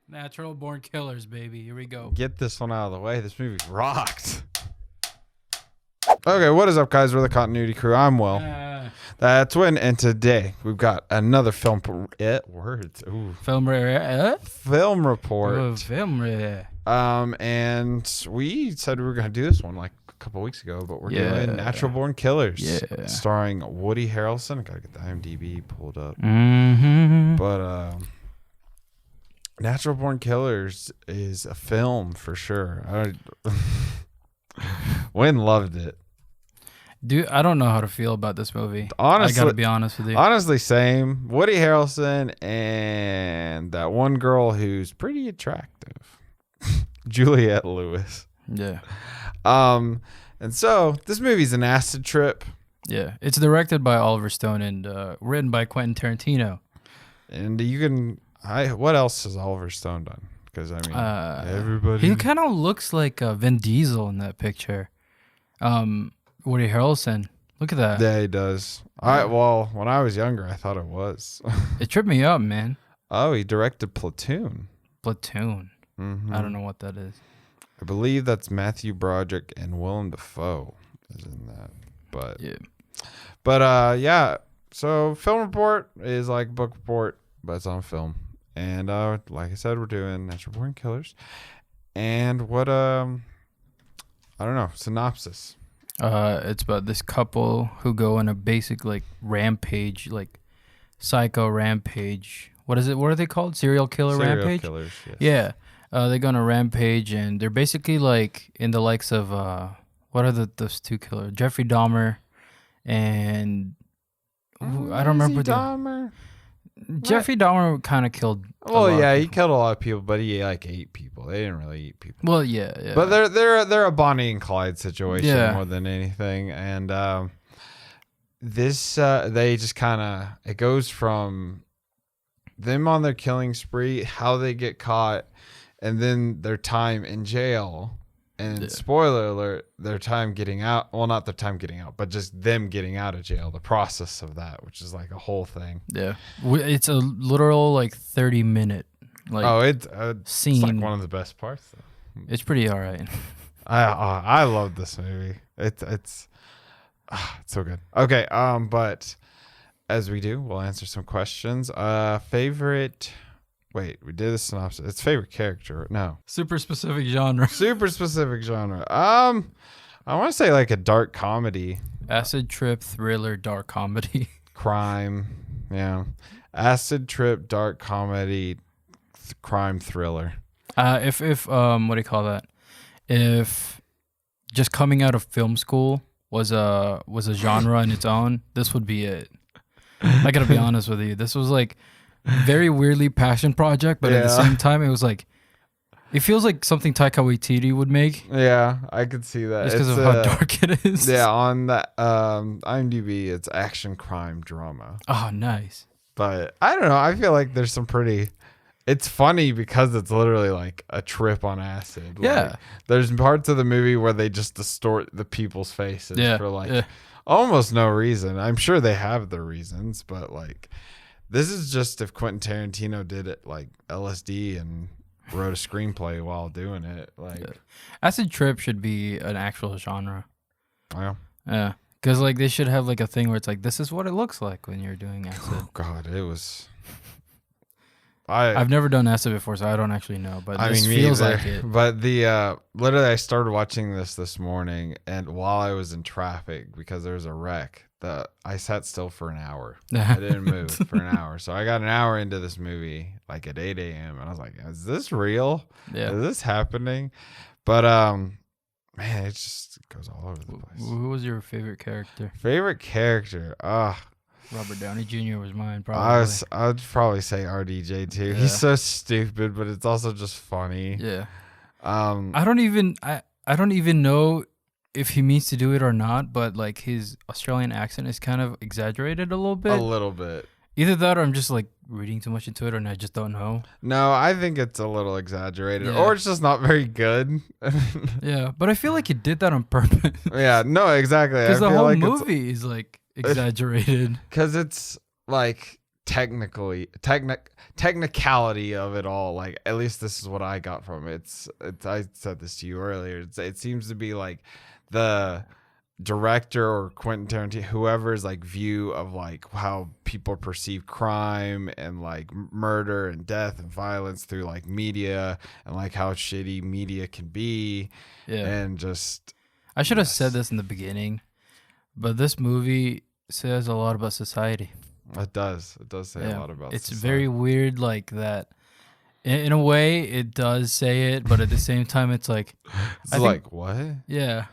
Natural Born Killers, baby. Here we go. Get this one out of the way. This movie rocked. Okay, what is up, guys? We're the Continuity Crew. I'm Will. That's Win, and today we've got another film Film report. And we said we were going to do this one like a couple weeks ago, but we're doing Natural Born Killers, starring Woody Harrelson. I gotta get the IMDb pulled up. But Natural Born Killers is a film for sure. Wynn loved it. Dude, I don't know how to feel about this movie. Honestly, I gotta be honest with you. Honestly, same. Woody Harrelson and that one girl who's pretty attractive, Juliette Lewis. Yeah. And so this movie's an acid trip. Yeah, it's directed by Oliver Stone and written by Quentin Tarantino. And you can, what else has Oliver Stone done? Because I mean, everybody. He kind of looks like Vin Diesel in that picture. Woody Harrelson. Look at that. Yeah, he does. Well, when I was younger, I thought it was. It tripped me up, man. Oh, he directed Platoon. Platoon. Mm-hmm. I don't know what that is. I believe that's Matthew Broderick and Willem Dafoe is in that. But yeah. So film report is like book report, but it's on film. And like I said, we're doing Natural Born Killers. And what I don't know, synopsis. It's about this couple who go on a basic like rampage, like psycho rampage. What is it? What are they called? Serial rampage? Killers, yes. Yeah. They go on a rampage and they're basically like in the likes of what are those two killers? Jeffrey Dahmer and I don't remember Dahmer. Jeffrey Dahmer kind of killed. Well, yeah, he killed a lot of people, but he like ate people. They didn't really eat people. Well, yeah. But they're a Bonnie and Clyde situation more than anything, and this they just kind of it goes from them on their killing spree, how they get caught, and then their time in jail. And spoiler alert, their time getting out. Well, not their time getting out, but just them getting out of jail. The process of that, which is like a whole thing. Yeah, it's a literal like 30-minute scene. It's like one of the best parts. Though. It's pretty all right. I love this movie. It's so good. Okay, but as we do, we'll answer some questions. Favorite. Wait, we did a synopsis. It's favorite character. No. Super specific genre. Super specific genre. I want to say like a dark comedy. Acid trip, thriller, dark comedy. Crime. Yeah. Acid trip, dark comedy, crime thriller. If what do you call that? If just coming out of film school was a genre in its own, this would be it. I gotta be honest with you. This was like very weirdly passion project, but at the same time, it was like it feels like something Taika Waititi would make. Yeah, I could see that. Just because of how dark it is. Yeah, on that IMDb, it's action crime drama. Oh, nice. But I don't know. I feel like there's some pretty. It's funny because it's literally like a trip on acid. Yeah. Like, there's parts of the movie where they just distort the people's faces for like almost no reason. I'm sure they have their reasons, but like. This is just if Quentin Tarantino did it like LSD and wrote a screenplay while doing it. Like acid trip should be an actual genre. Yeah. Yeah. Because like they should have like a thing where it's like this is what it looks like when you're doing acid. Oh God, it was. I've never done acid before, so I don't actually know. But this feels like it. But the literally, I started watching this morning, and while I was in traffic because there was a wreck. I sat still for an hour. I didn't move for an hour. So I got an hour into this movie, like at 8 a.m. And I was like, is this real? Yeah. Is this happening? But, man, it just goes all over the place. Who was your favorite character? Favorite character? Robert Downey Jr. was mine, probably. I'd probably say RDJ, too. Yeah. He's so stupid, but it's also just funny. Yeah. I don't even know if he means to do it or not, but like his Australian accent is kind of exaggerated a little bit. A little bit. Either that or I'm just like reading too much into it and I just don't know. No, I think it's a little exaggerated or it's just not very good. Yeah, but I feel like he did that on purpose. Yeah, no, exactly. Because the whole movie is like exaggerated. Because it's like technicality of it all, like at least this is what I got from it. I said this to you earlier. It seems to be like the director or Quentin Tarantino, whoever's like view of like how people perceive crime and like murder and death and violence through like media, and like how shitty media can be. Yeah. And just, I should have said this in the beginning, but this movie says a lot about society. It does say a lot about it's society. very weird, like that. In a way, it does say it, but at the same time, it's like... It's like, what? Yeah.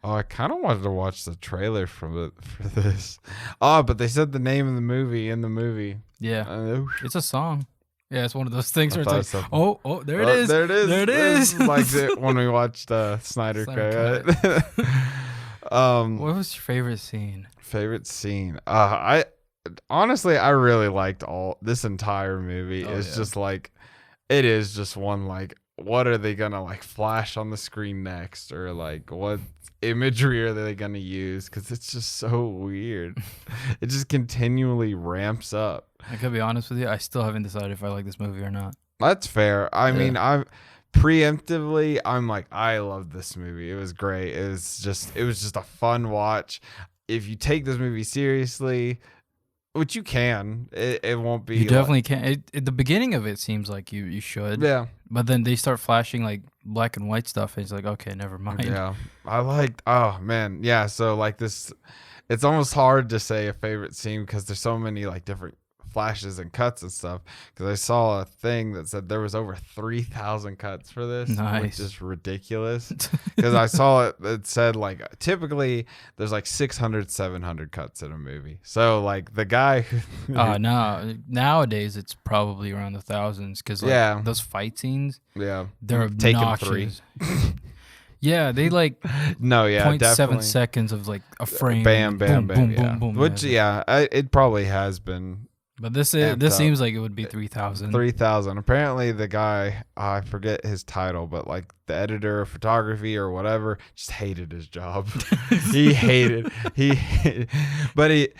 Oh, I kind of wanted to watch the trailer for this. Oh, but they said the name of the movie in the movie. Yeah. It's a song. Yeah, it's one of those things where it's like, there it is. There it is. There it is. Like when we watched Snyder Cut. What was your favorite scene? Favorite scene? I honestly, I really liked this entire movie. It's just like, it is just one, like, what are they gonna like flash on the screen next, or like what imagery are they gonna use? Because it's just so weird. It just continually ramps up. I could be honest with you, I still haven't decided if I like this movie or not. That's fair. I mean, I'm preemptively, I'm like, I love this movie. It was great. It was just a fun watch. If you take this movie seriously, which you can, it won't be. You definitely can. At the beginning of it seems like you should. Yeah. But then they start flashing like black and white stuff, and it's like, okay, never mind. Yeah. I liked. Oh man. Yeah. So like this, it's almost hard to say a favorite scene because there's so many like different flashes and cuts and stuff. Because I saw a thing that said there was over 3,000 cuts for this, which is ridiculous. Because I saw it said like typically there's like 600, 700 cuts in a movie. So like the guy nowadays it's probably around the thousands, because like, those fight scenes, they're obnoxious. Taken 3. Yeah, they like 0.7 seconds of like a frame. Bam, bam, boom, bam. Boom, boom, which it probably has been. But this seems like it would be 3,000. 3,000. Apparently, the guy, I forget his title, but like the editor of photography or whatever, just hated his job. But it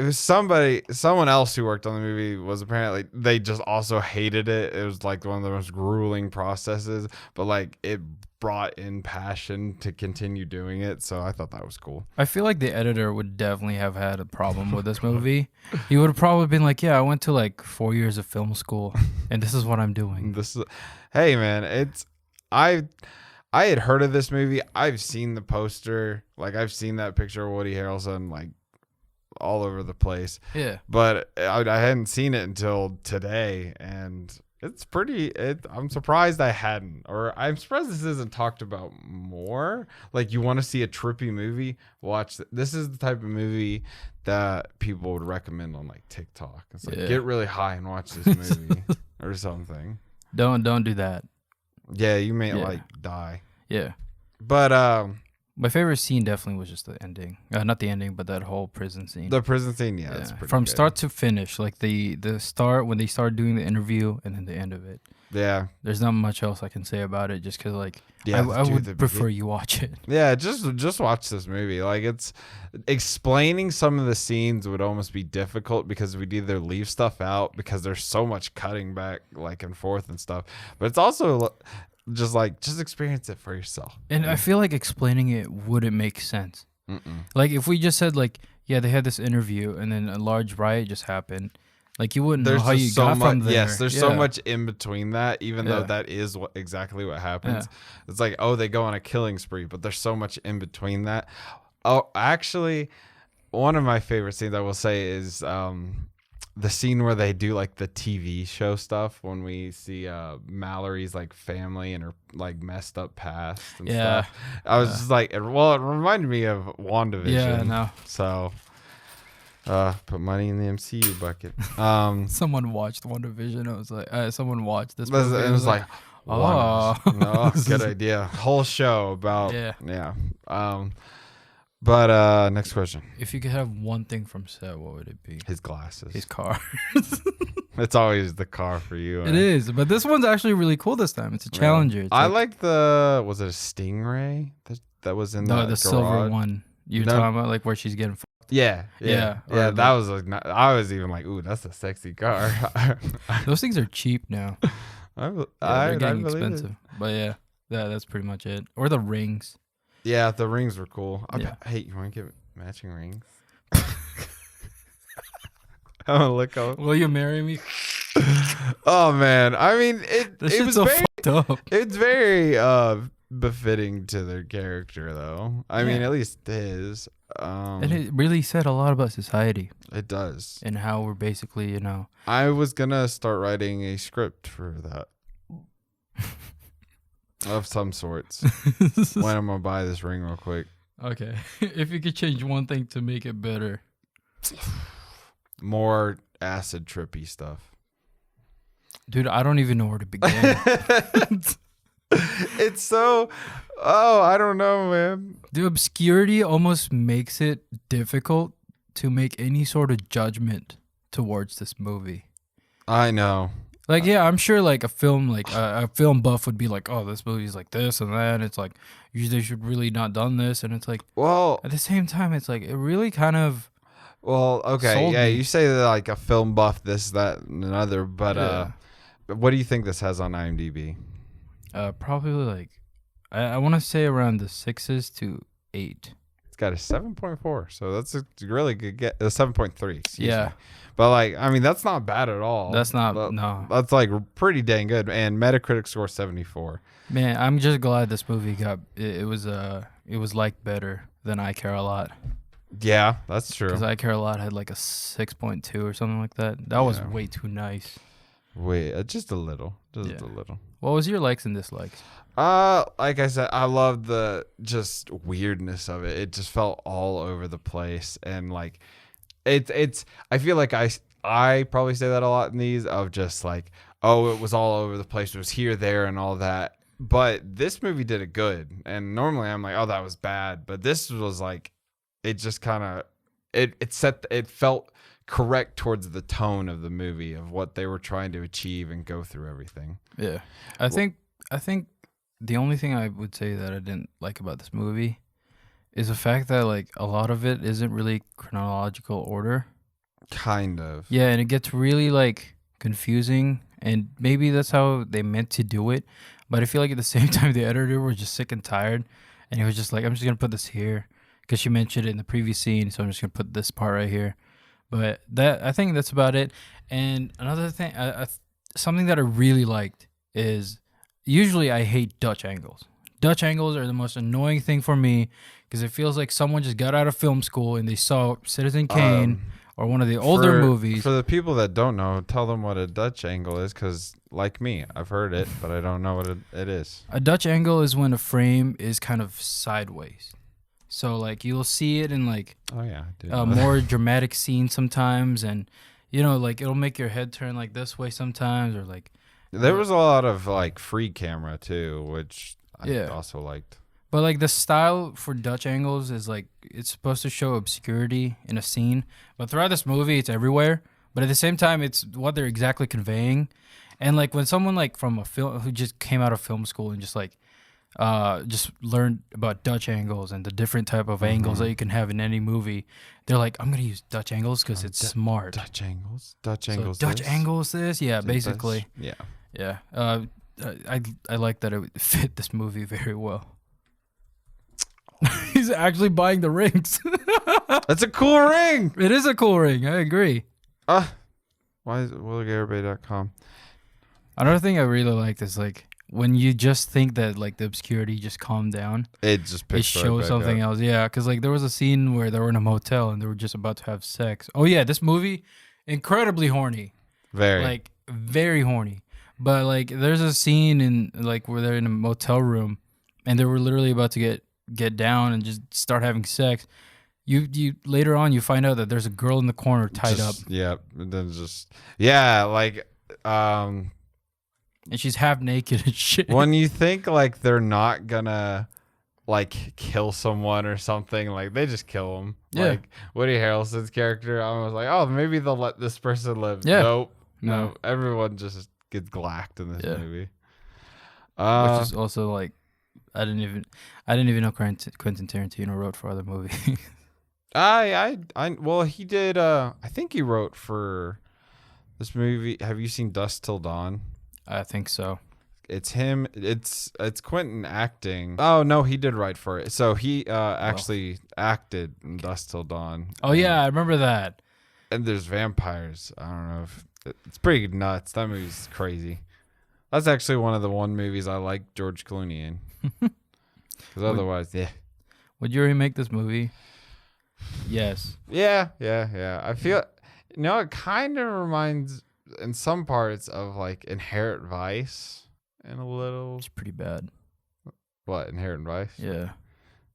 was someone else who worked on the movie was apparently, they just also hated it. It was like one of the most grueling processes, but like it brought in passion to continue doing it, so I thought that was cool. I feel like the editor would definitely have had a problem with this movie. He would have probably been like, yeah, I went to like 4 years of film school and this is what I'm doing. Hey man, I had heard of this movie. I've seen the poster, like I've seen that picture of Woody Harrelson like all over the place. Yeah. But I hadn't seen it until today, and it's I'm surprised I hadn't, or I'm surprised this isn't talked about more. Like, you want to see a trippy movie? Watch this is the type of movie that people would recommend on like TikTok. It's like, get really high and watch this movie or something. Don't do that. Yeah, you may like die. Yeah. But my favorite scene definitely was just the ending. Not the ending, but that whole prison scene. The prison scene, that's pretty from good. Start to finish, like the start when they started doing the interview and then the end of it. Yeah. There's not much else I can say about it, just because like I would prefer you watch it. Yeah, just watch this movie. Like, it's explaining some of the scenes would almost be difficult because we'd either leave stuff out because there's so much cutting back like and forth and stuff. But it's also just experience it for yourself. And I feel like explaining it wouldn't make sense. Like if we just said like, yeah, they had this interview and then a large riot just happened, like you wouldn't know how you got from there. Yes, there's so much in between that, even though that is exactly what happens. It's like, oh, they go on a killing spree, but there's so much in between that. Oh, actually, one of my favorite scenes I will say is the scene where they do like the TV show stuff when we see Mallory's like family and her like messed up past and stuff. I was just like, it reminded me of WandaVision. Yeah, no. So put money in the MCU bucket. Someone watched WandaVision. I was like, someone watched this movie. It was like, oh, no, good idea. Whole show about But next question. If you could have one thing from set, what would it be? His glasses. His car. It's always the car for you. It is, but this one's actually really cool this time. It's a Challenger. It's I like was it a Stingray that was in the silver one. You're talking about like where she's getting fucked. Yeah. Or That was like, I was even like, ooh, that's a sexy car. those things are cheap now. They're getting expensive. But yeah, that's pretty much it. Or the rings. Yeah, the rings were cool. Yeah. Hey, you want to get matching rings? I'm gonna look up. Will you marry me? Oh man, I mean, it was so very fucked up. It's very befitting to their character, though. I mean, at least his. And it really said a lot about society. It does. And how we're basically, you know. I was gonna start writing a script for that. Of some sorts. When I'm gonna buy this ring real quick. Okay. If you could change one thing to make it better. More acid trippy stuff. Dude, I don't even know where to begin. It's so... Oh, I don't know, man. The obscurity almost makes it difficult to make any sort of judgment towards this movie. I know. Like, yeah, I'm sure like a film buff would be like, oh, this movie's like this and that. And it's like, they should really not done this. And it's like, well, at the same time, it's like, it really kind of... Well, okay, yeah, me. you say that like a film buff, this, that, and another, but what do you think this has on IMDb? Probably like, I want to say around the 6s to 8. It's got a 7.4, so that's a really good get. 7.3, excuse me. But like, I mean, that's not bad at all. That's not, no. That's like pretty dang good, and Metacritic score 74. Man, I'm just glad this movie it was liked better than I Care a Lot. Yeah, that's true. Because I Care a Lot had like a 6.2 or something like that. That was way too nice. Wait, just a little. Just a little. What was your likes and dislikes? Like I said, I love the just weirdness of it. It just felt all over the place, and like it's I feel like I probably say that a lot in these, of just like, oh, it was all over the place. It was here, there, and all that. But this movie did it good. And normally I'm like, oh, that was bad. But this was like, it just kind of, it felt correct towards the tone of the movie, of what they were trying to achieve and go through everything. Yeah. I think the only thing I would say that I didn't like about this movie is the fact that like a lot of it isn't really chronological order. Kind of. Yeah, and it gets really like confusing, and maybe that's how they meant to do it. But I feel like at the same time, the editor was just sick and tired, and he was just like, I'm just going to put this here because she mentioned it in the previous scene, so I'm just going to put this part right here. But I think that's about it. And another thing, something that I really liked is, usually I hate Dutch angles. Dutch angles are the most annoying thing for me because it feels like someone just got out of film school and they saw Citizen Kane or one of the older movies. For the people that don't know, tell them what a Dutch angle is, because like me, I've heard it, but I don't know what it is. A Dutch angle is when a frame is kind of sideways. So like you'll see it in like more dramatic scenes sometimes, and you know, like it'll make your head turn like this way sometimes, or like there was a lot of like free camera too, which I also liked. But like the style for Dutch angles is like, it's supposed to show obscurity in a scene, but throughout this movie it's everywhere. But at the same time, it's what they're exactly conveying. And like when someone like from a film who just came out of film school and just like just learned about Dutch angles and the different type of angles that you can have in any movie, they're like, I'm gonna use Dutch angles because it's smart. Dutch angles, this, yeah, basically, yeah. I like that it fit this movie very well. He's actually buying the rings. That's a cool ring. It is a cool ring. I agree. Why is it WillowGaryBay.com? Another thing I really liked is like when you just think that like the obscurity just calmed down, it just picks it shows something else. Yeah, because like there was a scene where they were in a motel and they were just about to have sex. Oh yeah, this movie, incredibly horny. Very horny. But like there's a scene in like where they're in a motel room and they were literally about to get down and just start having sex. You later on you find out that there's a girl in the corner tied up. Yeah, and then and she's half naked and shit. When you think like they're not gonna like kill someone or something, like they just kill them. Yeah. Like Woody Harrelson's character, I was like, oh, maybe they'll let this person live. Yeah. Nope. No. Everyone just gets glacked in this movie. Which is also like, I didn't even know Quentin Tarantino wrote for other movies. Well, he did. I think he wrote for this movie. Have you seen Dusk Till Dawn? I think so. It's him. It's Quentin acting. Oh no, he did write for it. So he actually acted in Dusk Till Dawn. Oh yeah, I remember that. And there's vampires. I don't know if it's pretty nuts. That movie's crazy. That's actually one of the movies I like George Clooney in. Because otherwise, yeah. Would you remake this movie? Yes. Yeah. I feel, it kind of reminds in some parts of like Inherent Vice and a little. It's pretty bad. What, Inherent Vice? Yeah.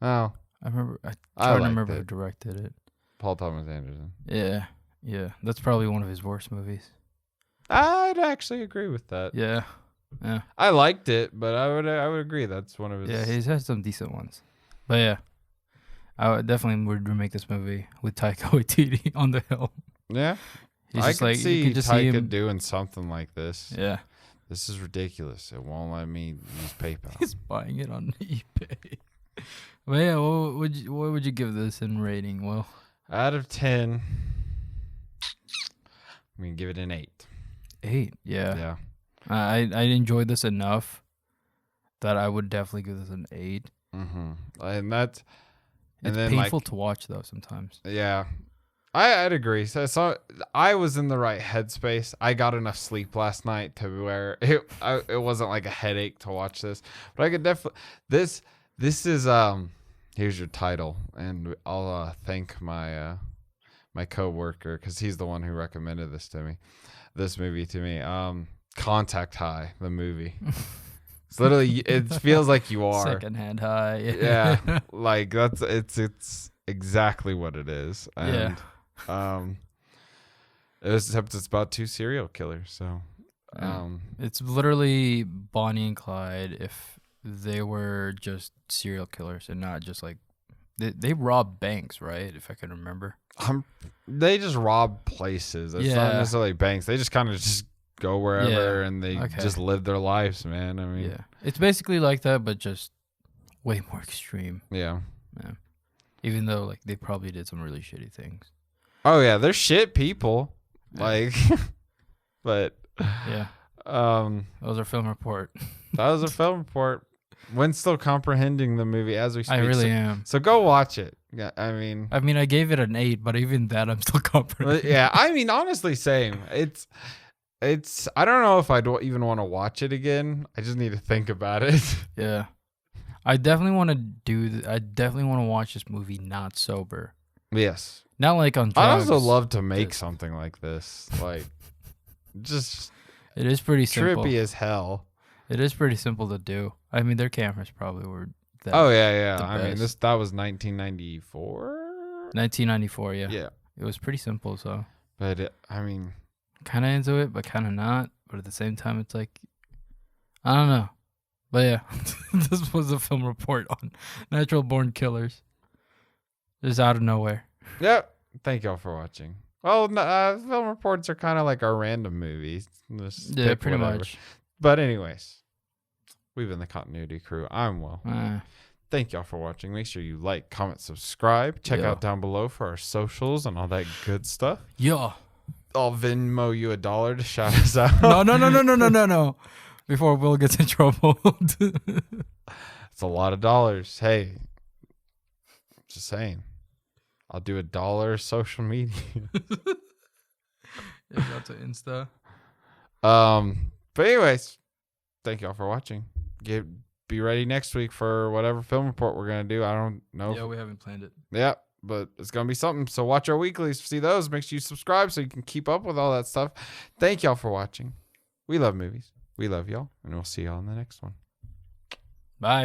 Oh. I trying to remember who directed it. Paul Thomas Anderson. Yeah. That's probably one of his worst movies. I'd actually agree with that. Yeah. I liked it, but I would agree that's one of his. Yeah, he's had some decent ones. But yeah, I definitely would remake this movie with Taika Waititi on the helm. Yeah, he's I just could like see you could just Taika see him doing something like this. Yeah, this is ridiculous. It won't let me use PayPal. He's buying it on eBay. But yeah, what would you give this in rating? Well, out of 10, I'm gonna give it an 8. 8, yeah. Yeah. I enjoyed this enough that I would definitely give this an 8. Mm-hmm. And that's then painful to watch though sometimes. Yeah, I'd agree. So I was in the right headspace. I got enough sleep last night to where it wasn't like a headache to watch this. But I could definitely this is here's your title, and I'll thank my my coworker because he's the one who recommended this movie to me. Contact High, the movie. It's literally, it feels like you are secondhand high. Yeah, like it's exactly what it is. And except it's about 2 serial killers. So it's literally Bonnie and Clyde if they were just serial killers and not just like they rob banks, right? If I can remember. They just rob places. It's not necessarily banks. They just kind of just go wherever and they just live their lives, man. I mean, it's basically like that, but just way more extreme. Yeah. Even though like they probably did some really shitty things. Oh yeah, they're shit people. Like, but yeah. That was our film report. That was a film report. Wynn's still comprehending the movie as we speak. I really am. So go watch it. Yeah, I mean, I gave it an 8, but even that, I'm still comprehending. Yeah, I mean, honestly, same. It's. I don't know if I'd even want to watch it again. I just need to think about it. Yeah, I definitely want to I definitely want to watch this movie not sober. Yes. Not like on drugs. I also love to make something like this. Like, just. It is pretty simple. Trippy as hell. It is pretty simple to do. I mean, their cameras probably were. Oh yeah. I mean, that was 1994. 1994, yeah. Yeah. It was pretty simple, so. But I mean, kind of into it, but kind of not. But at the same time, it's like, I don't know. But yeah, this was a film report on natural born killers. Just out of nowhere. Yep. Thank y'all for watching. Well, film reports are kind of like our random movies. Yeah, pretty much. But anyways, we've been the Continuity Crew. I'm Will. Thank y'all for watching. Make sure you like, comment, subscribe. Check out down below for our socials and all that good stuff. Yeah. I'll Venmo you $1 to shout us out. No. Before Will gets in trouble. It's a lot of dollars. Hey, just saying. I'll do $1 social media. That's an Insta. But anyways, thank y'all for watching. Be ready next week for whatever film report we're gonna do. I don't know. Yeah, we haven't planned it. Yeah, but it's gonna be something. So watch our weeklies, see those. Make sure you subscribe so you can keep up with all that stuff. Thank y'all for watching. We love movies. We love y'all, and we'll see y'all in the next one.